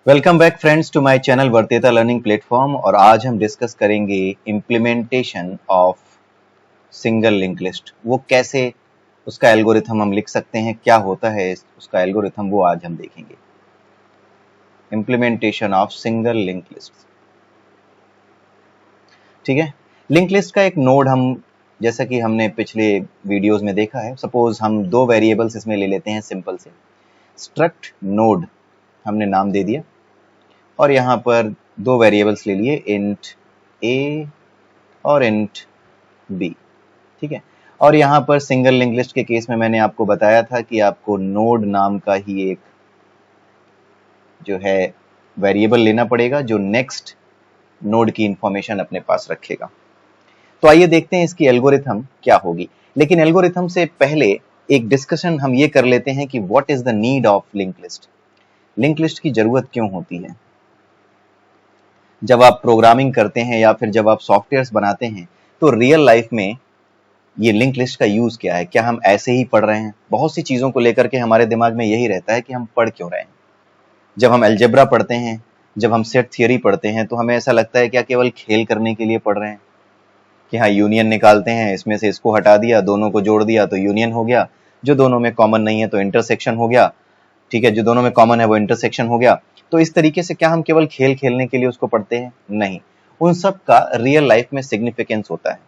Welcome back friends to my channel वर्तेता learning platform. और आज हम डिस्कस करेंगे implementation of single link list. वो कैसे, उसका एल्गोरिथम हम लिख सकते हैं, क्या होता है उसका एल्गोरिथम, वो आज हम देखेंगे। Implementation of single link list, ठीक है। लिंक लिस्ट का एक नोड हम, जैसा कि हमने पिछले वीडियोस में देखा है, सपोज हम दो वेरिएबल्स इसमें ले लेते हैं सिंपल से। स्ट्रक्ट नोड हमने नाम दे दिया और यहाँ पर दो वेरिएबल्स ले लिए, इंट ए और इंट बी, ठीक है। और यहाँ पर सिंगल लिंक लिस्ट के केस में मैंने आपको बताया था कि आपको नोड नाम का ही एक जो है वेरिएबल लेना पड़ेगा जो नेक्स्ट नोड की इंफॉर्मेशन अपने पास रखेगा। तो आइए देखते हैं इसकी एल्गोरिथम क्या होगी। लेकिन एल्गोरिथम से पहले एक डिस्कशन हम ये कर लेते हैं कि what is the need of link list. Link list की जरूरत क्यों होती है? जब आप प्रोग्रामिंग करते हैं या फिर जब आप सॉफ्टवेयर्स बनाते हैं तो रियल लाइफ में ये लिंक लिस्ट का यूज क्या है? क्या हम ऐसे ही पढ़ रहे हैं? बहुत सी चीजों को लेकर के हमारे दिमाग में यही रहता है कि हम पढ़ क्यों रहे हैं। जब हम अलजेब्रा पढ़ते हैं, जब हम सेट थियरी पढ़ते हैं, तो हमें ऐसा लगता है क्या केवल खेल करने के लिए पढ़ रहे हैं कि हाँ यूनियन निकालते हैं, इसमें से इसको हटा दिया, दोनों को जोड़ दिया तो यूनियन हो गया, जो दोनों में कॉमन नहीं है तो इंटरसेक्शन हो गया, ठीक है, जो दोनों में कॉमन है वो इंटरसेक्शन हो गया। तो इस तरीके से क्या हम केवल खेल खेलने के लिए उसको पढ़ते हैं? नहीं, उन सब का रियल लाइफ में सिग्निफिकेंस होता है,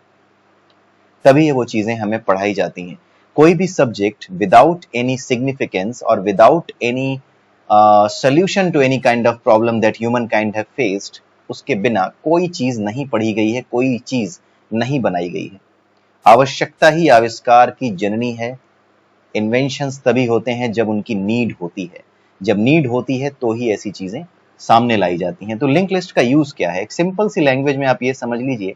तभी ये वो चीजें हमें पढ़ाई जाती हैं। कोई भी सब्जेक्ट विदाउट एनी सिग्निफिकेंस और without any solution to any kind of problem that human kind have faced, उसके बिना कोई चीज नहीं पढ़ी गई है, कोई चीज नहीं बनाई गई है। आवश्यकता ही आविष्कार की जननी है। इन्वेंशंस तभी होते हैं जब उनकी नीड होती है, जब नीड होती है तो ही ऐसी चीजें सामने लाई जाती हैं। तो लिंक लिस्ट का यूज क्या है? एक सिंपल सी लैंग्वेज में आप ये समझ लीजिए,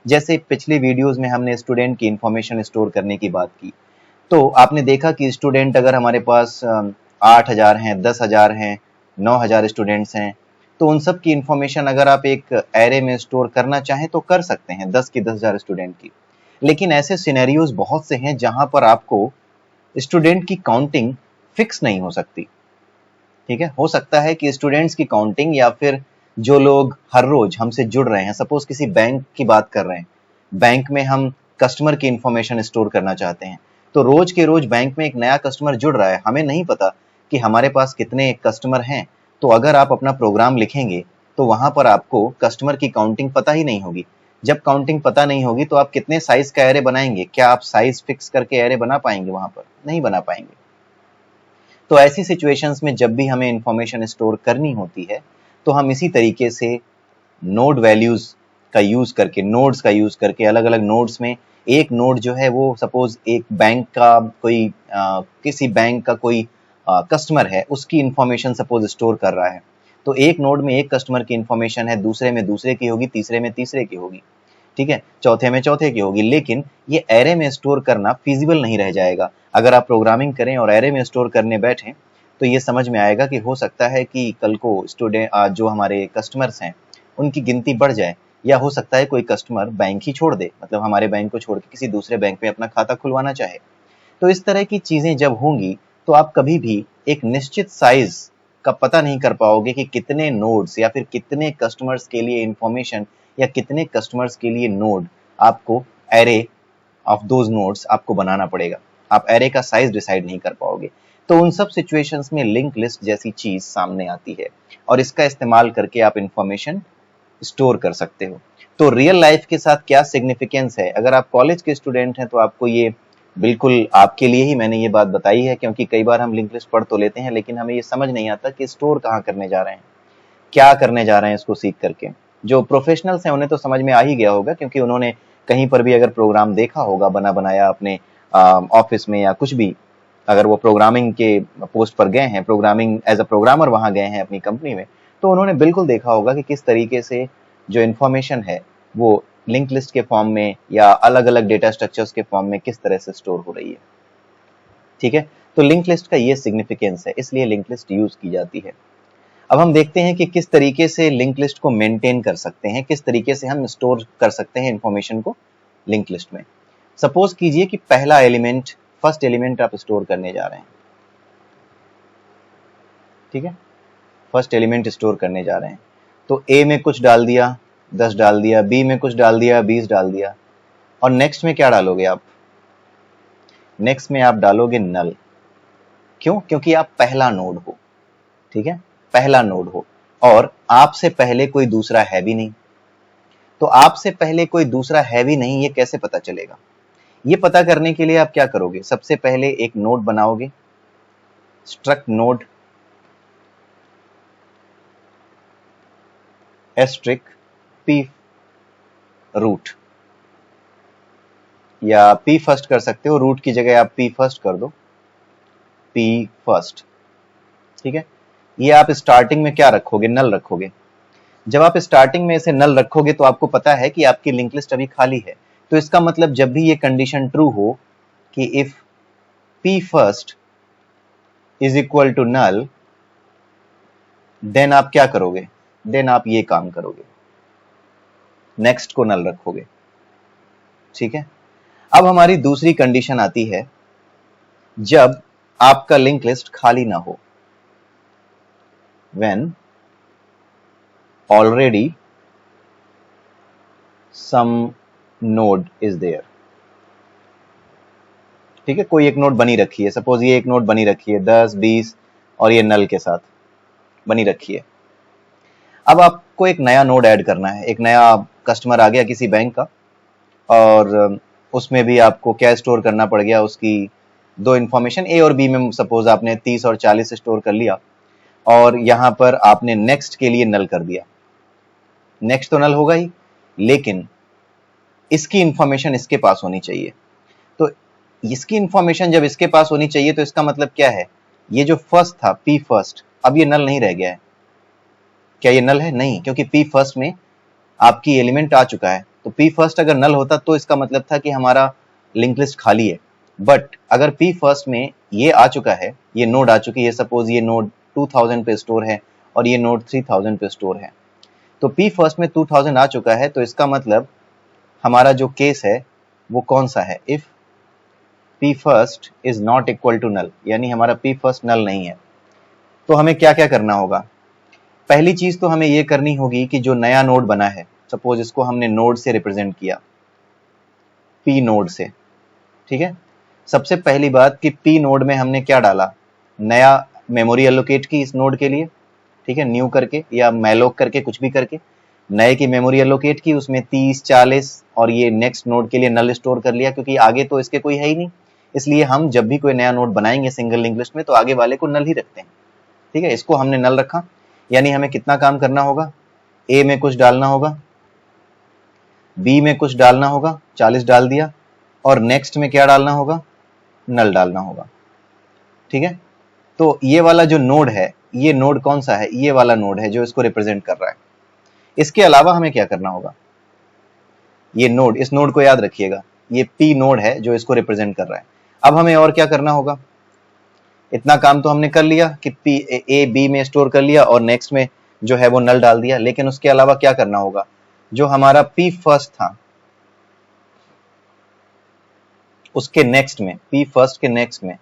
जैसे पिछले वीडियोस में हमने स्टूडेंट की इंफॉर्मेशन स्टोर करने की बात की, तो आपने देखा कि स्टूडेंट अगर हमारे पास 8,000 हैं, 10,000 हैं, 9,000 स्टूडेंट्स हैं, तो उन सब की इंफॉर्मेशन अगर आप एक एरे में स्टोर करना चाहें तो कर सकते हैं, 10 की 10,000 स्टूडेंट की। लेकिन ऐसे सिनेरियोज बहुत से हैं जहां पर आपको स्टूडेंट की काउंटिंग फिक्स नहीं हो सकती, ठीक है। हो सकता है कि स्टूडेंट्स की काउंटिंग या फिर जो लोग हर रोज हमसे जुड़ रहे हैं, सपोज किसी बैंक की बात कर रहे हैं, बैंक में हम कस्टमर की इंफॉर्मेशन स्टोर करना चाहते हैं, तो रोज के रोज बैंक में एक नया कस्टमर जुड़ रहा है, हमें नहीं पता कि हमारे पास कितने कस्टमर हैं। तो अगर आप अपना प्रोग्राम लिखेंगे तो वहां पर आपको कस्टमर की काउंटिंग पता ही नहीं होगी। जब काउंटिंग पता नहीं होगी तो आप कितने साइज का एरे बनाएंगे? क्या आप साइज फिक्स करके एरे बना पाएंगे? वहां पर नहीं बना पाएंगे। तो ऐसी सिचुएशंस में जब भी हमें इंफॉर्मेशन स्टोर करनी होती है तो हम इसी तरीके से नोड वैल्यूज का यूज करके, नोड्स का यूज करके, अलग अलग नोड्स में एक नोड जो है वो सपोज एक बैंक का कोई किसी बैंक का कोई कस्टमर है, उसकी इंफॉर्मेशन सपोज स्टोर कर रहा है। तो एक नोड में एक कस्टमर की इंफॉर्मेशन है, दूसरे में दूसरे की होगी, तीसरे में तीसरे की होगी, ठीक है, चौथे में चौथे की होगी। लेकिन ये एरे में स्टोर करना फिजिबल नहीं रह जाएगा। अगर आप प्रोग्रामिंग करें और एरे में स्टोर करने बैठें तो ये समझ में आएगा कि हो सकता है कि कल को स्टूडेंट जो हमारे कस्टमर्स हैं उनकी गिनती बढ़ जाए, या हो सकता है कोई कस्टमर बैंक ही छोड़ दे, मतलब हमारे बैंक को छोड़ के किसी दूसरे बैंक में अपना खाता खुलवाना चाहे। तो इस तरह की चीजें जब होंगी तो आप कभी भी एक निश्चित साइज का पता नहीं कर पाओगे कि कितने नोड्स या फिर कितने कस्टमर्स के लिए इंफॉर्मेशन या कितने कस्टमर्स के लिए नोड आपको एरे ऑफ दोज नोड्स आपको बनाना पड़ेगा। आप एरे का साइज डिसाइड नहीं कर पाओगे। तो उन सब सिचुएशंस में लिंक लिस्ट जैसी चीज सामने आती है और इसका इस्तेमाल करके आप इंफॉर्मेशन स्टोर कर सकते हो। तो रियल लाइफ के साथ क्या सिग्निफिकेंस है? अगर आप कॉलेज के स्टूडेंट हैं तो आपको ये बिल्कुल आपके लिए ही मैंने ये बात बताई है, क्योंकि कई बार हम लिंक लिस्ट पढ़ तो लेते हैं लेकिन हमें ये समझ नहीं आता कि स्टोर कहाँ करने जा रहे हैं, क्या करने जा रहे हैं इसको सीख करके। जो प्रोफेशनल्स हैं उन्हें तो समझ में आ ही गया होगा, क्योंकि उन्होंने कहीं पर भी अगर प्रोग्राम देखा होगा बना बनाया अपने ऑफिस में या कुछ भी, अगर वो प्रोग्रामिंग के पोस्ट पर गए हैं, प्रोग्रामिंग एज अ प्रोग्रामर वहां गए हैं अपनी कंपनी में, तो उन्होंने बिल्कुल देखा होगा कि किस तरीके से जो इन्फॉर्मेशन है वो लिंक लिस्ट के फॉर्म में या अलग अलग डेटा स्ट्रक्चर्स के फॉर्म में किस तरह से स्टोर हो रही है, ठीक है। तो लिंक लिस्ट का ये सिग्निफिकेंस है, इसलिए लिंक लिस्ट यूज की जाती है। अब हम देखते हैं कि किस तरीके से लिंक लिस्ट को मेंटेन कर सकते हैं, किस तरीके से हम स्टोर कर सकते हैं इंफॉर्मेशन को लिंक लिस्ट में। सपोज कीजिए कि पहला एलिमेंट, फर्स्ट एलिमेंट आप स्टोर करने जा रहे हैं, ठीक है। फर्स्ट एलिमेंट स्टोर करने जा रहे हैं। तो ए में कुछ डाल दिया, 10 डाल दिया, बी में कुछ डाल दिया, 20 डाल दिया, और नेक्स्ट में क्या डालोगे आप? नेक्स्ट में आप डालोगे नल। क्यों? क्योंकि आप पहला नोड हो, ठीक है, पहला नोड हो, और आपसे पहले कोई दूसरा है भी नहीं। तो आपसे पहले कोई दूसरा है भी नहीं, ये कैसे पता चलेगा? ये पता करने के लिए आप क्या करोगे? सबसे पहले एक नोड बनाओगे, struct node asterisk P root, या पी फर्स्ट कर सकते हो, रूट की जगह आप पी फर्स्ट कर दो, पी फर्स्ट, ठीक है। ये आप स्टार्टिंग में क्या रखोगे? नल रखोगे। जब आप स्टार्टिंग में इसे नल रखोगे तो आपको पता है कि आपकी लिंक लिस्ट अभी खाली है। तो इसका मतलब जब भी ये कंडीशन ट्रू हो कि if P first is equal to null, then आप क्या करोगे? देन आप ये काम करोगे, नेक्स्ट को नल रखोगे, ठीक है। अब हमारी दूसरी कंडीशन आती है जब आपका लिंक लिस्ट खाली ना हो, when already some node is there, ठीक है। कोई एक नोड बनी रखी है, सपोज ये एक नोड बनी रखी है 10, 20 और ये नल के साथ बनी रखी है। अब आपको एक नया नोड ऐड करना है, एक नया कस्टमर आ गया किसी बैंक का, और उसमें भी आपको क्या स्टोर करना पड़ गया? उसकी दो इंफॉर्मेशन, ए और बी में सपोज आपने 30 और 40 स्टोर कर लिया, और यहां पर आपने नेक्स्ट के लिए नल कर दिया। नेक्स्ट तो नल होगा ही, लेकिन इसकी इंफॉर्मेशन इसके पास होनी चाहिए। तो इसकी इंफॉर्मेशन जब इसके पास होनी चाहिए तो इसका मतलब क्या है? ये जो फर्स्ट था पी फर्स्ट, अब ये नल नहीं रह गया है। क्या ये नल है? नहीं, क्योंकि पी फर्स्ट में आपकी एलिमेंट आ चुका है। तो पी फर्स्ट अगर नल होता तो इसका मतलब था कि हमारा लिंक लिस्ट खाली है। बट अगर पी फर्स्ट में ये आ चुका है, ये नोड आ चुकी है, सपोज ये नोड 2000 पे स्टोर है और ये नोड 3000 पे स्टोर है, तो पी फर्स्ट में 2000 आ चुका है, तो इसका मतलब हमारा जो केस है वो कौन सा है? If P first is not equal to null, यानी हमारा पी फर्स्ट नल नहीं है। तो हमें क्या क्या करना होगा? पहली चीज तो हमें ये करनी होगी कि जो नया नोड बना है, सपोज इसको हमने नोड से रिप्रेजेंट किया, पी नोड से, ठीक है। सबसे पहली बात कि पी नोड में हमने क्या डाला? नया मेमोरी एलोकेट की इस नोड के लिए, ठीक है, न्यू करके या मैलोक करके, कुछ भी करके नए की मेमोरी एलोकेट की, उसमें 30, 40 और ये नेक्स्ट नोड के लिए नल स्टोर कर लिया, क्योंकि आगे तो इसके कोई है ही नहीं। इसलिए हम जब भी कोई नया नोड बनाएंगे सिंगल लिंक लिस्ट में तो आगे वाले को नल ही रखते हैं, ठीक है। इसको हमने नल रखा, यानी हमें कितना काम करना होगा? ए में कुछ डालना होगा, बी में कुछ डालना होगा, 40 डाल दिया, और नेक्स्ट में क्या डालना होगा? नल डालना होगा, ठीक है। तो ये वाला जो नोड है, ये नोड कौन सा है? ये वाला नोड है जो इसको रिप्रेजेंट कर रहा है। इसके अलावा हमें क्या करना होगा? ये नोड, इस नोड को याद रखिएगा, ये पी नोड है जो इसको रिप्रेजेंट कर रहा है। अब हमें और क्या करना होगा? इतना काम तो हमने कर लिया कि पी ए बी में स्टोर कर लिया और नेक्स्ट में जो है वो नल डाल दिया, लेकिन उसके अलावा क्या करना होगा? जो हमारा पी फर्स्ट था उसके नेक्स्ट में, पी फर्स्ट के नेक्स्ट में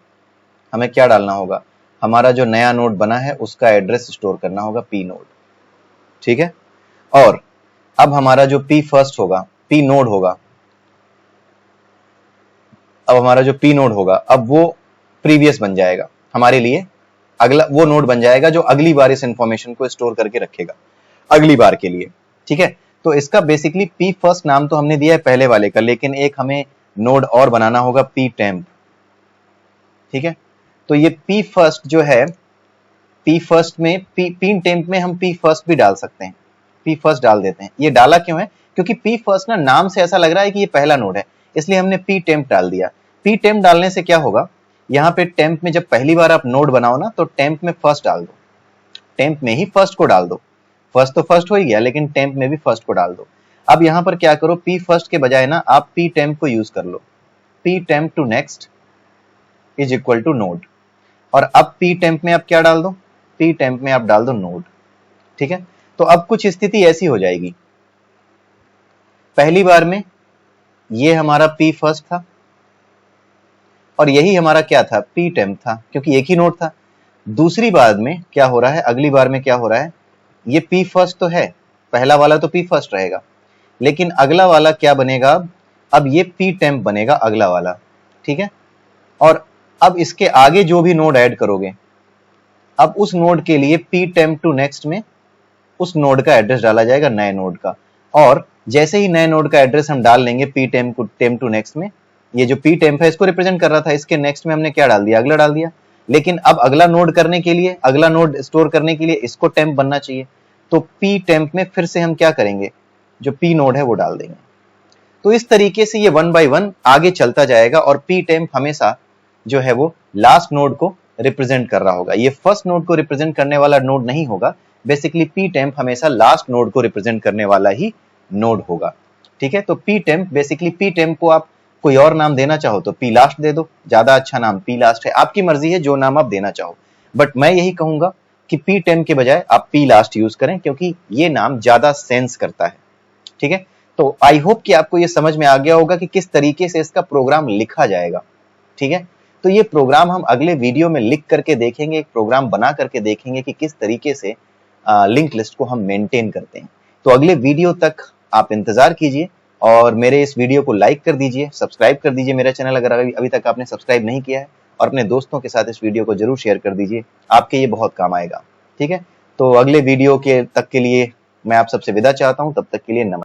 हमें क्या डालना होगा? हमारा जो नया नोड बना है उसका एड्रेस स्टोर करना होगा, पी नोड, ठीक है। और अब हमारा जो पी फर्स्ट होगा, पी नोड होगा, अब हमारा जो पी नोड होगा, अब वो प्रीवियस बन जाएगा हमारे लिए, अगला वो नोड बन जाएगा जो अगली बार इस इंफॉर्मेशन को स्टोर करके रखेगा अगली बार के लिए, ठीक है। तो इसका बेसिकली पी फर्स्ट नाम तो हमने दिया है पहले वाले का, लेकिन एक हमें नोड और बनाना होगा, पी टेम्प, ठीक है। तो ये पी फर्स्ट जो है, पी फर्स्ट में पी टेम्प में हम पी फर्स्ट भी डाल सकते हैं, पी फर्स्ट डाल देते हैं। ये डाला क्यों है? क्योंकि पी फर्स्ट ना नाम से ऐसा लग रहा है कि ये पहला नोड है, इसलिए हमने पी टेम्प डाल दिया। पी टेम्प डालने से क्या होगा? यहाँ पे टेम्प में जब पहली बार आप नोड बनाओ ना, तो टेम्प में फर्स्ट डाल दो, टेम्प में ही फर्स्ट को डाल दो। फर्स्ट तो फर्स्ट हो ही गया, लेकिन टेम्प में भी फर्स्ट को डाल दो। अब यहाँ पर क्या करो, पी फर्स्ट के बजाय ना आप पी टेम्प को यूज कर लो, P temp to next is equal to node, और अब पी टेम्प में आप क्या डाल दो? पी टेम्प में आप डाल दो नोड, ठीक है। तो अब कुछ स्थिति ऐसी हो जाएगी, पहली बार में ये हमारा पी फर्स्ट था और यही हमारा क्या था? पी टेम्प था, क्योंकि एक ही नोड था। दूसरी बार में क्या हो रहा है, अगली बार में क्या हो रहा है, ये P फर्स्ट तो है, पहला वाला तो P फर्स्ट रहेगा, लेकिन अगला वाला क्या बनेगा, अब ये P टेम्प बनेगा अगला वाला, ठीक है। और अब इसके आगे जो भी नोड ऐड करोगे, अब उस नोड के लिए P टेम्प टू नेक्स्ट में उस नोड का एड्रेस डाला जाएगा, नए नोड का। और जैसे ही नए नोड का एड्रेस हम डाल लेंगे P टेम्प टू नेक्स्ट में, ये जो P टेम्प है इसको रिप्रेजेंट कर रहा था, इसके नेक्स्ट में हमने क्या डाल दिया, अगला डाल दिया। लेकिन अब अगला नोड करने के लिए, अगला नोड स्टोर करने के लिए इसको टेम्प बनना चाहिए, तो P टेम्प में फिर से हम क्या करेंगे, जो P नोड है वो डाल देंगे। तो इस तरीके से ये 1 बाय 1 आगे चलता जाएगा और P टेम्प हमेशा जो है वो लास्ट नोड को रिप्रेजेंट कर रहा होगा। ये फर्स्ट नोड को रिप्रेजेंट करने वाला नोड नहीं होगा, बेसिकली P टेम्प हमेशा लास्ट नोड को रिप्रेजेंट करने वाला ही नोड होगा, ठीक है। तो P temp, basically P temp को आप कोई और नाम देना चाहो तो P लास्ट दे दो, ज्यादा अच्छा नाम P लास्ट है, आपकी मर्जी है जो नाम आप देना चाहो, बट मैं यही कहूंगा कि P टेम्प के बजाय आप P लास्ट यूज करें, क्योंकि ये नाम ज्यादा सेंस करता है, ठीक है। तो आई होप कि आपको ये समझ में आ गया होगा कि किस तरीके से इसका प्रोग्राम लिखा जाएगा, ठीक है। तो ये प्रोग्राम हम अगले वीडियो में लिख करके देखेंगे, एक प्रोग्राम बना करके देखेंगे कि किस तरीके से लिंक लिस्ट को हम मेंटेन करते हैं। तो अगले वीडियो तक आप इंतजार कीजिए और मेरे इस वीडियो को लाइक कर दीजिए, सब्सक्राइब कर दीजिए मेरा चैनल अगर अभी तक आपने सब्सक्राइब नहीं किया है, और अपने दोस्तों के साथ इस वीडियो को जरूर शेयर कर दीजिए, आपके ये बहुत काम आएगा, ठीक है। तो अगले वीडियो के तक के लिए मैं आप सबसे विदा चाहता हूं, तब तक के लिए नमस्कार।